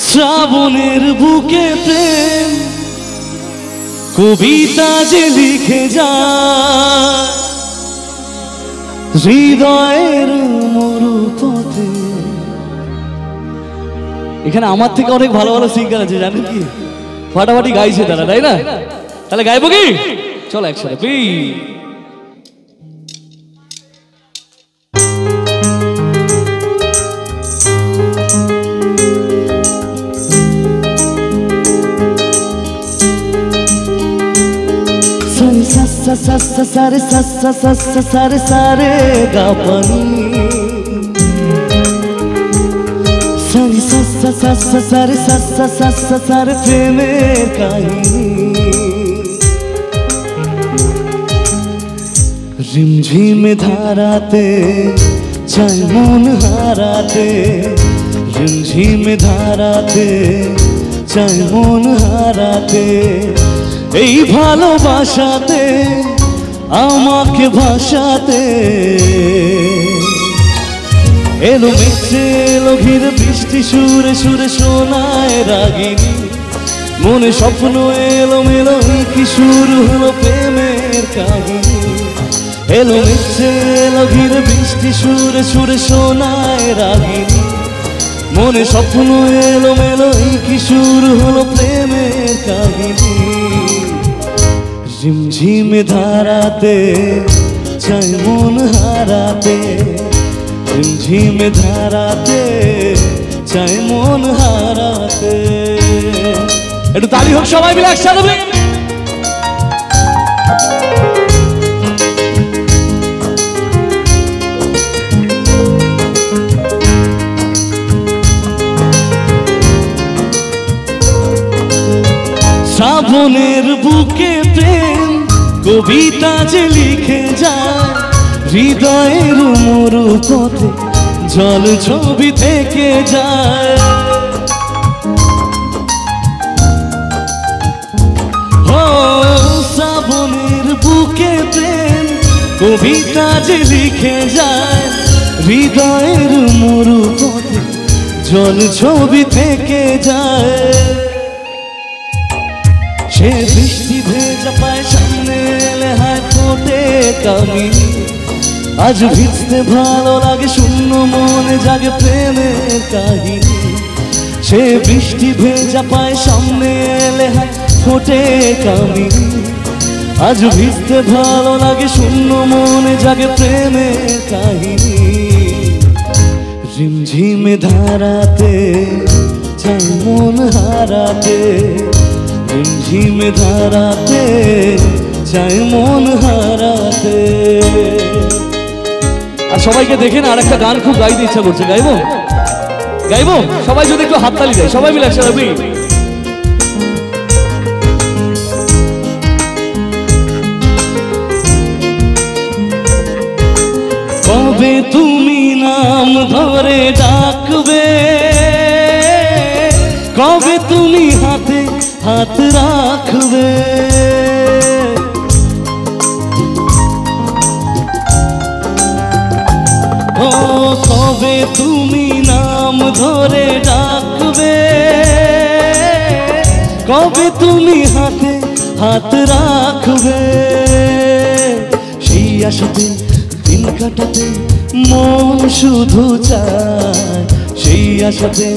শ্রাবণের বুকে প্রেম কবিতা যে লিখে যায় হৃদয়ের মরুপথে। এখানে আমার থেকে অনেক ভালো ভালো সিঙ্গার আছে, জানেন কি? ফাটাফাটি গাইছে তারা, তাই না? তাহলে গাইবো কি? চলো একসাথে please. sa sa sa re sa sa sa sa sa re sa re ga pa ni sa re sa sa sa sa sa re sa sa sa sa sa re প্রেমের কাহিনী। রিমঝিমে ধারাতে চাই মন হারাতে, রিমঝিমে ধারাতে চাই মন হারাতে, এই ভালোবাসাতে আমাকে ভাসাতে। এলো মেঘে এলো ঘিরে বৃষ্টি সুরে সুরে শোনায় রাগিনী, মনে স্বপ্ন এলো মেলো কি শুরু হলো প্রেমের কাহিনী। এলো মেঘে এলো ঘিরে বৃষ্টি সুরে সুরে শোনায় রাগিনী, মনে স্বপ্ন এলো মেলো কি শুরু হলো প্রেমের কাহিনী। ঝিমঝিমে ধারাতে চাই মন হারাতে, ঝিমঝিমে ধারাতে চাই মন হারাতে। একটু তালি হোক সবাই মিলে একসাথে। শ্রাবণের বুকে প্রেম কবিতা যে লিখে যায়, হৃদয়ের মরুপথে জল ছবি থেকে যায়। ও শ্রাবণের বুকে প্রেম কবিতা যে লিখে যায়, হৃদয়ের মরুপথে জল ছবি থেকে যায়। সে বৃষ্টি ভেজা পায় সামনে এলে হায় ফোটে কামিনী, আজ ভিজতে ভালো লাগে শূন্য মনে জাগে প্রেমের কাহিনী। সে বৃষ্টি ভেজা পায় সামনে এলে হায় ফোটে কামিনী, আজ ভিজতে ভালো লাগে শূন্য মনে জাগে প্রেমের কাহিনী। রিমঝিমে ধারাতে চাই মন হারাতে, ঝিমে ধারাতে চাই মন হারাতে। আর সবাইকে দেখে না আরেকটা গান খুব গাইতে ইচ্ছা করছে, গাইবো গাইবো? সবাই যদি একটু হাততালি দেয় সবাই মিলে একসাথে। কবে তুমি নাম ধরে ডাকবে, কবে তুমি হাতে হাত রাখবে, ও কবে তুমি নাম ধরে ডাকবে, কবে তুমি হাতে হাত রাখবে। সেই আশাতে দিন কাটাতে মন শুধু চায়, সেই আশাতে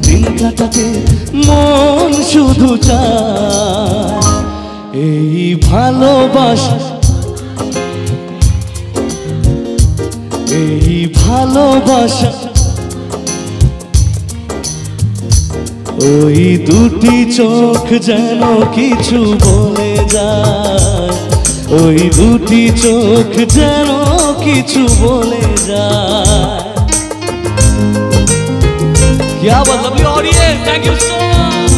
দিন কাটাতে মন শুধু চায়। এই ভালোবাসা, এই ভালোবাসা, ওই দুটি চোখ যেন কিছু বলে যায়, ওই দুটি চোখ যেন কিছু বলে যায়। क्या बात, lovely audience, thank you so much.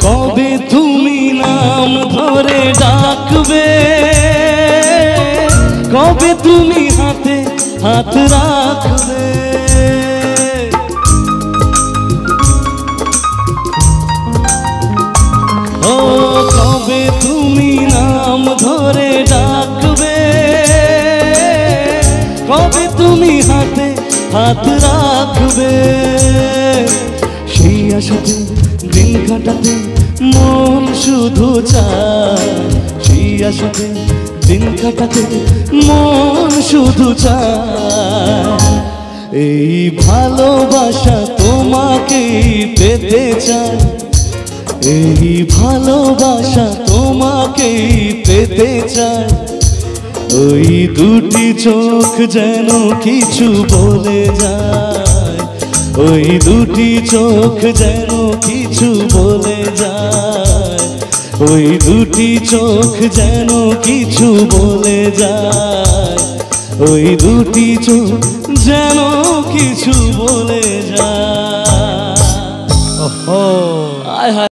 কবে তুমি নাম ধরে ডাকবে, কবে তুমি হাতে হাত রাখবে, তুমি হাতে হাত রাখবে। সেই আশাতে দিন কাটাতে মন শুধু চায়, সেই আশাতে দিন কাটাতে মন শুধু চায়। এই ভালোবাসা তোমাকেই পেতে চায়, এই ভালোবাসা তোমাকেই পেতে চায়। ওই দুটি চোখ যেন কিছু বলে যায়, ওই দুটি চোখ যেন কিছু বলে যায়, ওই দুটি চোখ যেন কিছু বলে যায়, ওই দুটি চোখ যেন কিছু বলে যায়।